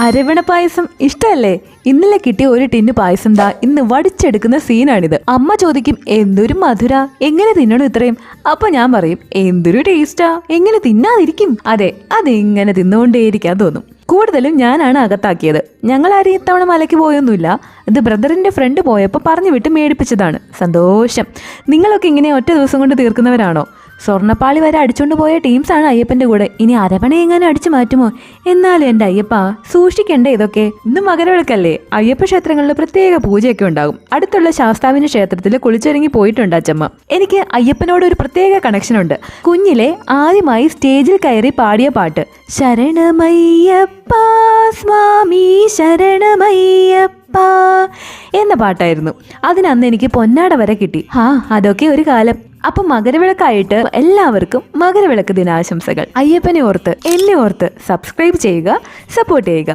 അരവണ പായസം ഇഷ്ടല്ലേ? ഇന്നലെ കിട്ടിയ ഒരു ടിന്ന് പായസം ദാ ഇന്ന് വടിച്ചെടുക്കുന്ന സീനാണിത്. അമ്മ ചോദിക്കും എന്തൊരു മധുര, എങ്ങനെ തിന്നണം ഇത്രയും? അപ്പൊ ഞാൻ പറയും എന്തൊരു ടേസ്റ്റാ, എങ്ങനെ തിന്നാതിരിക്കും? അതെ, അതിങ്ങനെ തിന്നുകൊണ്ടേയിരിക്കാൻ തോന്നും. കൂടുതലും ഞാനാണ് അകത്താക്കിയത്. ഞങ്ങൾ ആരും ഇത്തവണ മലയ്ക്ക് പോയൊന്നുമില്ല. ഇത് ബ്രദറിന്റെ ഫ്രണ്ട് പോയപ്പോൾ പറഞ്ഞു വിട്ട് മേടിപ്പിച്ചതാണ്. സന്തോഷം. നിങ്ങളൊക്കെ ഇങ്ങനെ ഒറ്റ ദിവസം കൊണ്ട് തീർക്കുന്നവരാണോ? സ്വർണ്ണപ്പാളി വരെ അടിച്ചുകൊണ്ട് പോയ ടീംസാണ് അയ്യപ്പന്റെ കൂടെ. ഇനി അരവണ എങ്ങനെ അടിച്ചു മാറ്റുമോ? എന്നാലും എൻ്റെ അയ്യപ്പ സൂക്ഷിക്കണ്ടേ ഇതൊക്കെ. ഇന്ന് മകരവിളക്കല്ലേ, അയ്യപ്പ ക്ഷേത്രങ്ങളിൽ പ്രത്യേക പൂജയൊക്കെ ഉണ്ടാകും. അടുത്തുള്ള ശാസ്താവിന്റെ ക്ഷേത്രത്തിൽ കുളിച്ചൊരുങ്ങി പോയിട്ടുണ്ട് അച്ചമ്മ. എനിക്ക് അയ്യപ്പനോട് ഒരു പ്രത്യേക കണക്ഷൻ ഉണ്ട്. കുഞ്ഞിലെ ആദ്യമായി സ്റ്റേജിൽ കയറി പാടിയ പാട്ട് ശരണമയ്യപ്പ സ്വാമി ശരണമയ്യപ്പ എന്ന പാട്ടായിരുന്നു. അതിനന്ന് എനിക്ക് പൊന്നാട വരെ കിട്ടി. അതൊക്കെ ഒരു കാലം. അപ്പൊ മകരവിളക്കായിട്ട് എല്ലാവർക്കും മകരവിളക്ക് ദിനാശംസകൾ. അയ്യപ്പനെ ഓർത്ത് എന്നെ ഓർത്ത് സബ്സ്ക്രൈബ് ചെയ്യുക, സപ്പോർട്ട് ചെയ്യുക.